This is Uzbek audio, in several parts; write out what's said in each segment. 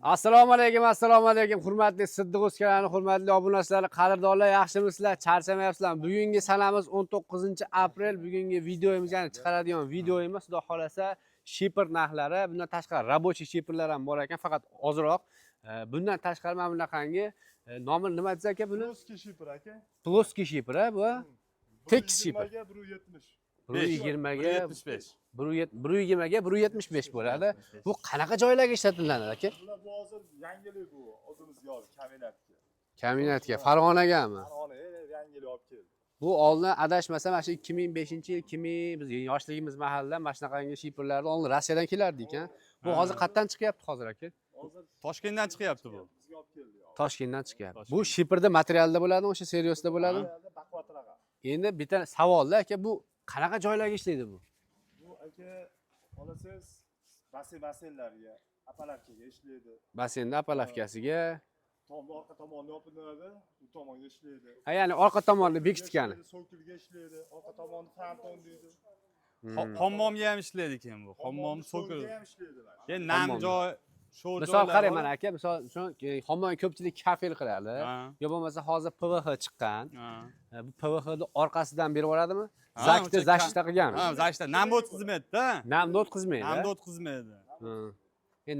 Assalomu alaykum, hurmatli Siddiq O'zkanani, hurmatli obunachilar, qadrdonlar, yaxshimisizlar, charchamayapsizlar. Bugungi sanamiz 19-aprel, bugungi videomiz, ya'ni chiqaradigan videomiz, xudo xolasa, shipper narxlari, bundan tashqari rabochiy shipperlar ham bor ekan, faqat ozroq. Bundan tashqari mana bunaqangi nomini nima desa aka buni? Ploski shipper aka. Ploski shipper, bu. Tekis shipper. 120 ga 170. 120 ga 175 bo'ladi. Bu qanaqa joylarga ishlatiladi aka? Bu hozir yangilik bu, o'zimizga olib kaminatga. Kaminatga, Farg'onagami? Farg'onaga yangilik olib keldi. Bu oldin adashmasam, mana shu 2005-yil, 2000 biz yoshligimiz mahallida mana shunaqangi shipperlarni oldin Rossiyadan kelardi ekan. Bu hozir qayerdan chiqyapti hozir aka? Hozir Toshkentdan chiqyapti bu. bizga olib keldi. Toshkentdan chiqyapti. Bu shipperda materialda bo'ladimi, o'sha seriosda bo'ladimi? Baquvvatroq. Endi bitta savolda aka, bu qanaqa joylarga ishlaydi bu? Bu aka olasiz basenlarga, apalavkaga ishlaydi. Basenda apalavkasiga. Orqa tomonni yopinadi, bu tomonga ishlaydi. Ha, ya'ni orqa tomonni bekitgani. So'kilga ishlaydi, orqa tomonni fronton deydi. Hammomga ham ishlaydi keyin bu. Hammom so'kil. ham ishlaydi. Keyin nam joy, sho'r joylar. Misol qarang mana aka, misol shu hammom ko'pchilik kafel qiladi. Ha. Yo bo'lmasa hozir PVH chiqqan. Ha. Bu PVHni orqasidan berib yuboradimi? Ha, Zakda o'sha zashta qilganmi? Ha, zashta nam o'tkazmaydi-da. Namni o'tkazmaydi. Namni o'tkazmaydi.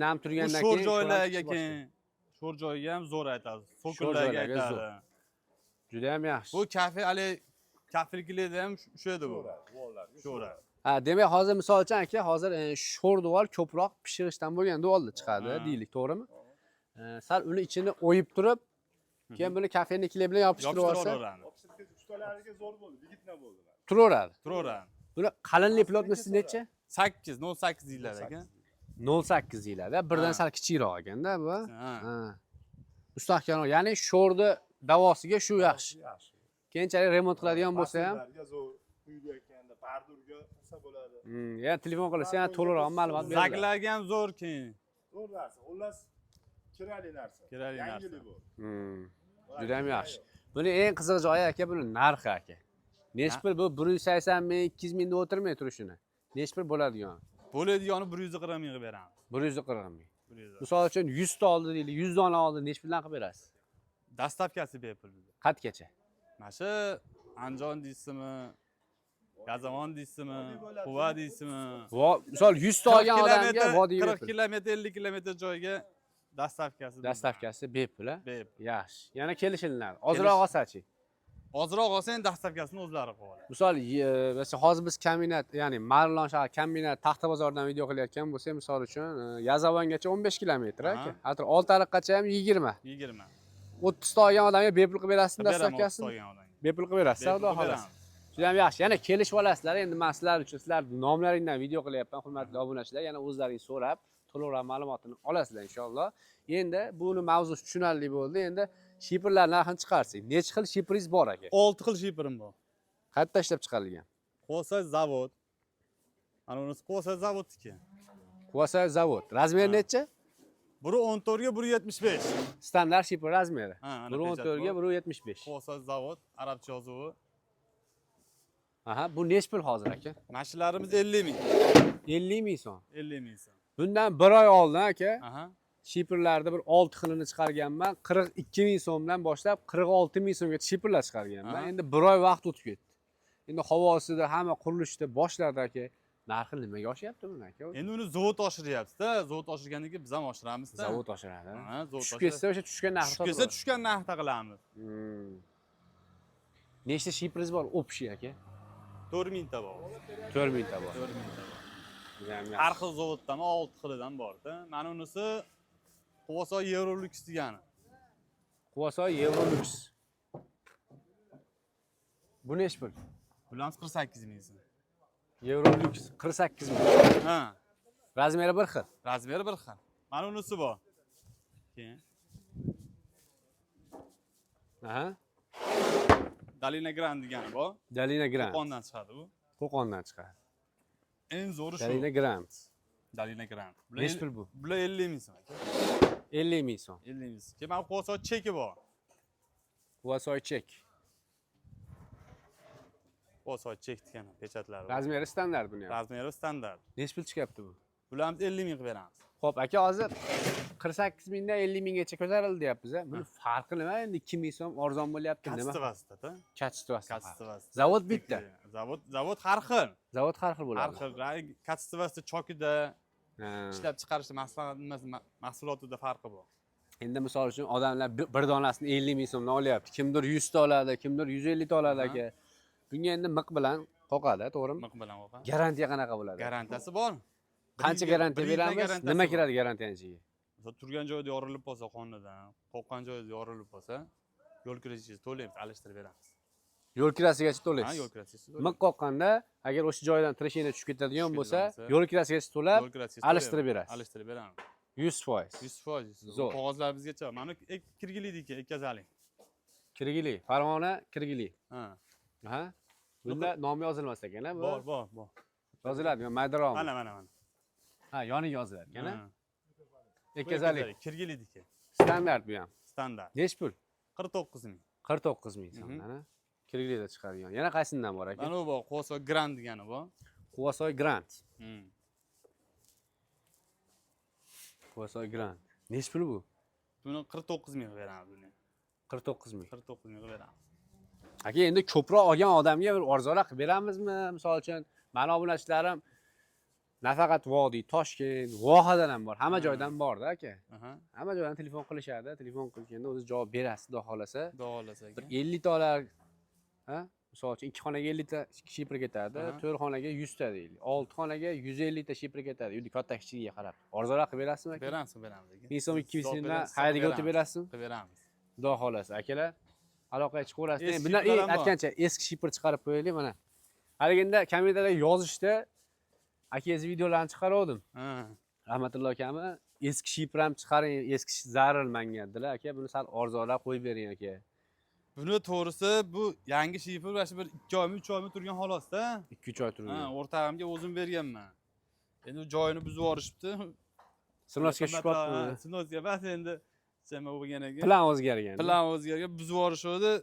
Nam Bu turgandan sho'r keyin joylarga keyin sho'r joyga ham zo'r aytadi. So'killarga aytadi. Juda ham yaxshi. Bu kafe ali kafilkilarda ham shu edi bu. Sho'r. Ha, demak hozir misol uchun aka, hozir sho'r devor ko'proq pishirishdan bo'lgan devorlar chiqadi, deylik, to'g'rimi? Sal uni ichini o'yib turib, keyin buni kafeniklar bilan yopishtirib olsa, Ustalariga zo'r bo'ldi, yigitlar bo'ldilar. turaveradi. Turaveradi. Buni qalinlik plotnosti necha? 8, 08 deyiladi aka. 0.8 deyiladi. Birdan Ha. sal kichikroq ekanda bu. Ha. Ha. Mustahkamroq, ya'ni sho'rni davosiga shu yaxshi. Yaxshi. Keyinchalik remont qiladigan bo'lsa ham, Basenlarga zo'r quyilayotganda bardurga qilsa bo'ladi. yana telefon qilsa ham to'liqroq ma'lumot beradi. Zaklarga ham zo'r keyin. Zo'r narsa. Xullas kerakli narsa. Kerakli narsa. Yangilik bu. Juda ham yaxshi. Buni eng qiziq joyi aka, buni narxi aka. Nechi pul bu? 180 ming, 200 mingda o'tirmay turishini. Nechi pul bo'ladigan? Bo'ladigani 140 ming qilib beramiz. 140 ming. 100. Misol uchun 100 ta oldi deylik, 100 dona oldi, nechi puldan qilib berasiz? Dastavkasi bepul bizda. Qatgacha? Mana shu Andijon deysizmi? Gazamon deysizmi? Quva deysizmi? Misol 100 ta olgan odamga vodiy 40 kilometr, 50 kilometr joyga dastavkasi. dastavkasi bepul, a? Bepul. Yaxshi. Yana kelishiladi. Ozroq olsa-chi? Ozroq olsang dastavkasini o'zlari qilib oladi. Misol, hozir biz kombinat, ya'ni Marlon shahar kombinat Taxta bozoridan video qilayotgan bo'lsak, misol uchun Yazavongacha 15 kilometr aka. Hatto Oltiariqgacha ham 20. 20. 30 ta olgan odamga bepul qilib berasizmi dastavkasini? Beramiz. Bepul qilib berasiz, xudo xolasa. Juda ham yaxshi. Yana kelishib olasizlar. Endi men sizlar uchun, sizlar nomlaringdan video qilyapman, hurmatli obunachilar. Yana o'zlaringiz so'rab, to'liqroq ma'lumotini olasizlar inshaalloh. Endi buni mavzusi tushunarli bo'ldi. Endi shipperlar narxini chiqarsak, necha xil shipperingiz bor aka? 6 xil shipperim bor. Qayerda ishlab chiqarilgan? Qo'sa zavod. Ana unisi Qo'sa zavodniki. Qo'sa zavod. Razmeri necha? Biri 14 ga 175. Standart shipper razmeri. Ha, ana Biri 14 ga 175. Qo'sa zavod, arabcha yozuvi. Aha, bu necha pul hozir aka? Mashinlarimiz 50 ming. 50 ming so'm. 50 ming so'm. Bundan 1 oy oldin aka, Aha. shipperlarda bir 6 xilini chiqarganman. 42 ming so'mdan boshlab 46 ming so'mgacha shipperlar chiqarganman. Endi 1 oy vaqt o'tib ketdi. Endi havosida, hamma qurilishda boshlarda aka, narxi nimaga oshyapti buni aka? Endi uni zavod oshiryapti-da. Zavod oshirgandan keyin biz ham oshiramiz-da. Zavod oshiradi. Ha, zavod Tushib ketsa o'sha tushgan narxi tushib ketsa tushgan narxda qilamiz. Nechta shipperingiz bor общий aka? 4000 ta bor. 4000 ta bor. 4000 ta bor. Juda ham Har yaxshi. xil zavoddan 6 xilidan bor-da. Mana unisi Quvasoy Eurolux degani. Quvasoy Eurolux. Bu nechi pul? Bularimiz 48 ming so'm. Eurolux 48 ming. Ha. Razmeri bir xil. Razmeri bir xil. Mana unisi bor. Keyin Aha. Dalina Grand degani bor. Dalina Grand. Qo'qondan chiqadi bu. Qo'qondan chiqadi. Eng zo'ri shu. Dalina Grand. Dalina Grand. Nechi pul bu? Bular 50 ming so'm aka. 50 ming so'm. 50 ming so'm. Keyin mana Quvasoy cheki bor. Quvasoy chek. Quvasoy chek degani pechatlari bor. Razmeri standart buni ham. Razmeri standart. Nechi pul chiqyapti bu? Bularimiz 50 ming qilib beramiz. Xo'p, aka hozir 48 mingdan 50 minggacha ko'tarildi deyapmiz. Buni farqi nima? Endi 2 ming so'm arzon bo'lyapti nima? Katsitovasida-da. Katsitovasida. Katsitovasida. Zavod bitta. Zavod har xil. Zavod har xil Har bo'ladi. xil. Katsitovasida chokida Ha. ishlab chiqarishda mahsulotida farqi bor. Endi misol uchun odamlar bir donasini 50 ming so'mdan olyapti. Kimdir 100 ta oladi, kimdir 150 ta oladi aka. Bunga endi miq bilan qoqadi, to'g'rimi? Miq bilan o'qa. Garantiya qanaqa bo'ladi? Garantiyasi bor. Qancha garantiya beramiz? Nima kiradi garantiyaning ichiga? Misol turgan joyida yorilib qolsa qonidan, qo'rqqan joyida yorilib qolsa, yo'l kirishingizni to'laymiz, alishtirib beramiz. Yo'l kirasigacha Ha, to'laysiz. yo'l kirishingizni Miq qoqqanda agar o'sha joydan trashina tushib ketadigan bo'lsa, bo'lsa, yo'l kirasigacha to'lab yo'l kirishingizni alishtirib berasiz. Alishtirib beramiz. 100%. 100%. Zo'r. Qog'ozlar bizgacha. Mana kirgilidiki, etkazaling. Kirgili, Farg'ona Kirgili. Ha. Ha? Bunda nomi yozilmas ekan, bu. Bor. Yoziladi, Maydarom. Mana. Ha, yoniga yoziladi ekan. Ha. Ekkazalik. Kirgilidiki. Standart bu ham. Standart. Nechi pul? 49 ming. 49 ming so'mdan. Kirgilida chiqadigan. Yana qaysidan bor aka? Mana bu bor, Qo'so Grand degani bor. Quvasoy Grand. Hmm. Quvasoy Grand. Nechi pul bu? Buni 49 ming beramiz buni. 49 ming. 49 ming beramiz. Aka, endi ko'proq olgan odamga bir arzonroq qilib beramizmi? Misol uchun, meni obunachilarim nafaqat Vodiy, Toshkent, Vohadan ham bor. Hamma joydan borda aka. Aha. Hamma joydan telefon qilishadi. Telefon qilganda o'zi javob berasiz, xudo xolasa. Xudo xolasa Bir aka. 50 talar, ha? Misol uchun 2 xonaga 50 ta shipr ketadi, Aha. 4 xonaga 100 ta deylik. 6 xonaga 150 ta shipr ketadi. Uyda katta kichigiga qarab. Arzonroq qilib berasizmi aka? Beramiz aka. 1000 so'm, 200 so'mdan haydiga o'tib berasizmi? Qilib beramiz. Xudo xolasa, akalar. Aloqaga chiqaverasiz. Eski Bundan shiplar ham bor. aytgancha eski shipr chiqarib qo'yaylik mana. Haligida kommentariyada yozishda akangiz videolarni chiqardim. Ha. Rahmatullo akami eski shipr ham chiqaring, eski zarur menga dedilar aka. Buni sal arzonroq qo'yib bering aka. Buni to'g'risi bu yangi shifr mana shu bir 2 oymi, 3 oymi turgan xolosda. 2-3 oy turgan. Ha, o'rtog'imga o'zim berganman. Endi joyini buzib yuborishibdi. Sinoska tushibdi. Sinoska emas endi nima bo'lgan ekan. Plan o'zgargan. Plan o'zgargan, buzib yuborishdi.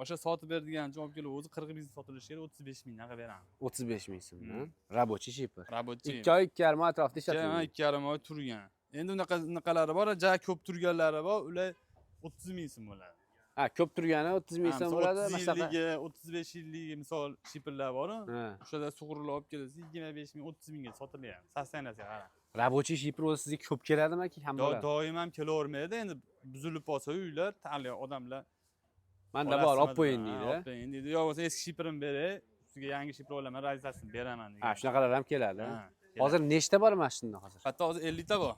O'sha sotib berdigancha olib kelib o'zi 40 ming sotilishi kerak, 35 mingdan qilib beramiz. 35 ming so'mdan. Rабочий shipr. Rabochiy. 2 oy 2,5 oy atrofida Jama ishlatilgan. 2,5 oy turgan. Endi unaqalari bor, ja ko'p turganlari bor, ular 30 ming so'm bo'ladi. Ha, ko'p turgani 30 ming so'm bo'ladi. 30 Masalan, yilligiga, 35 yilligiga misol shiprlar bor. ha. O'shada sug'urilib olib kelasiz, 25 ming, 30 mingga sotilyapti. Sostanasiga qarab. Rабочий shipr o'zi sizga ko'p keladimi ki ham bo'ladi? Doim ham kelavermaydi. Endi buzilib qolsa uylar, tali odamlar Manda bor, olib qo'ying deydi. Olib qo'ying deydi. Yo bo'lsa eski shiprim beray, ustiga yangi shipr olaman, raziyasini beraman degan. Ha, shunaqalar ham keladi. Ha, Hozir nechta bor mana shunda hozir? Hatto hozir 50 ta bor.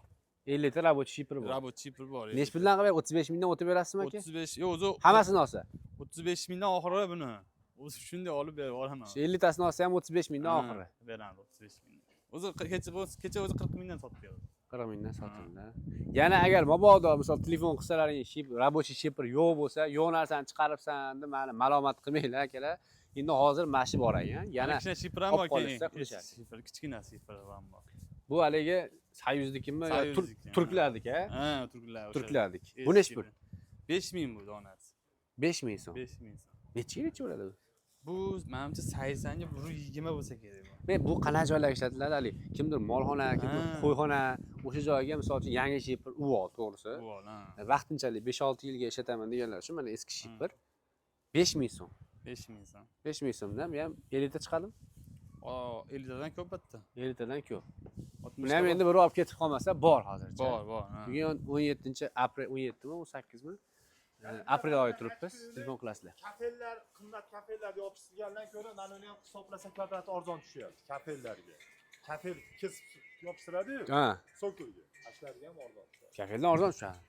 50 ta rабочий shipr bor. Rabochiy shipr bor. Nechi puldan qilib 35 mingdan o'tib berasizmi aka? 35, yo o'zi Hammasini olsa. 35 mingdan oxiri buni. O'zi shunday olib berib yuboraman. 50 tasini olsa ham 35 mingdan oxiri. Beramiz 35 ming. O'zi kecha o'zi 40 mingdan sotib berdi. 40 mingdan sotildi. Yana agar mabodo misol telefon qilsalaring, rабочий shipr yo'q bo'lsa, yo'q narsani chiqaribsan deb meni malomat qilmanglar akalar. Endi hozir mashi bor ekan. Yana kichkina shipr ham bor olib qolishsa qilishadi. Shipr, kichkina shipr ham bor. bu haligi Soyuznikimi yo Soyuzniki, turklarniki a? Ha, turklar. Turklarniki. Bu nechi pul? 5 ming bu donasi. 5 ming so'm. 5 ming so'm. Necha yilcha bo'ladi bu? Bu menimcha 80 ga 120 bo'lsa kerak bu. Men bu qanaqa joylarga ishlatiladi hali? Kimdir molxona, kimdir Ha. qo'yxona, o'sha joyga misol uchun yangi shipr uvol, to'g'risi. Bu ol, ha. Vaqtinchalik 5-6 yilga ishlataman deganlar uchun mana eski shipr 5 ming so'm. 5 ming so'm. 5 ming so'mdan men ham 50 ta chiqadim. 50 tadan ko'p bitta. 50 tadan ko'p. 60 Buni ham endi biri olib ketib qolmasa bor hozircha. bor, ha. Bugun 17-aprel 17mi, 18mi? Aprel oyi turibmiz. Telefon qilasizlar. Kafellar, qimmat kafellarga yopishtirgandan ko'ra mana uni ham hisoblasa kvadrati arzon tushyapti kafellarga. Kafel kesib yopishtiradi-yu, Ha, sokulga. Ashlarga ham arzon tushadi. kafeldan arzon tushadi.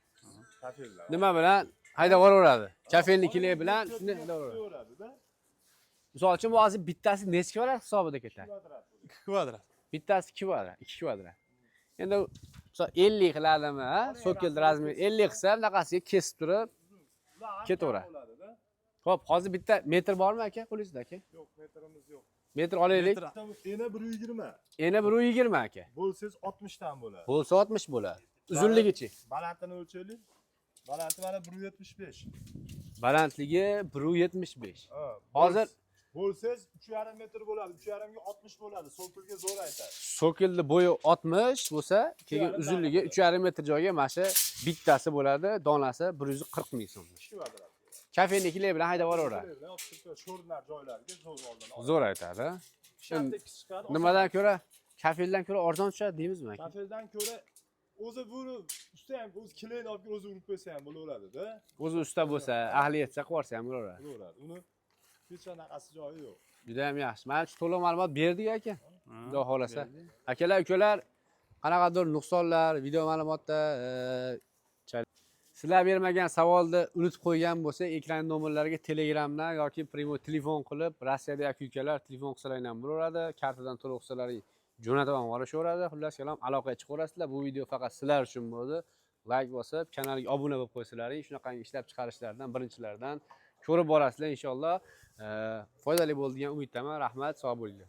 Kafellar. Nima bilan haydab yuboraveradi. Kafelnikilar bilan shunday qilaveradi. Yo'radida. Misol uchun bu hozir bittasi necha kvadrat hisobida ketadi? Kvadrat. 2 kvadrat. Bittasi 2 kvadrat, 2 kvadrat. Endi misol 50 qiladimi, ha? Sokil razmeri 50 qilsa, bunaqasiga kesib turib ketaveradi. Xo'p, hozir bitta metr bormi aka? Qo'lingizda aka? Yo'q, metrimiz yo'q. Metr olaylik. Ena 120. Eni 120 aka. Bo'lsangiz 60 dan bo'ladi. Bo'lsa 60 bo'ladi. Uzunligichi. Balandini o'lchaylik. Balandligi mana 175. Balandligi 175. Ha. Hozir Bo'lsangiz 3,5 metr bo'ladi. 3,5 ga 60 bo'ladi. Sokilga zo'r aytadi. Sokilni bo'yi 60 bo'lsa, keyin 3,5 uzunligi 3,5 metr joyga mana shu bittasi bo'ladi, donasi 140 ming so'm. 2 kvadrat. Kafenikilar bilan haydab yuboraveradi. Sho'rlar joylarga zo'r oldin. Zo'r aytadi. Shartta ikkisi chiqadi. Nimadan ko'ra, kafildan ko'ra arzon tushadi deymizmi aka? Kafeldan ko'ra o'zi buni usta ham o'zi klient olib o'zi urib qo'ysa ham bo'laveradi-da. O'zi usta bo'lsa, ahli yetsa qilsa ham bo'laveradi. Bo'laveradi. Uni hech qanaqasi joyi yo'q. Juda ham yaxshi. Mana shu to'liq ma'lumot berdik aka. Xudo xolasa. Akalar, ukalar, qanaqadir nuqsonlar, video ma'lumotda sizlar bermagan savolni unutib qo'ygan bo'lsa, ekran nomerlariga Telegramdan yoki primo telefon qilib, Rossiyada aka-ukalar telefon qilsalar ham bo'laveradi, kartadan to'lov qilsalaring jo'natib ham olishaveradi. Xullas kalom, aloqaga chiqaverasizlar. Bu video faqat sizlar uchun bo'ldi. Like bosib, kanalga obuna bo'lib qo'ysalaring, shunaqangi ishlab chiqarishlardan birinchilardan ko'rib borasizlar inshaalloh. Foydali bo'ldi degan umiddaman. Rahmat, sog' bo'linglar.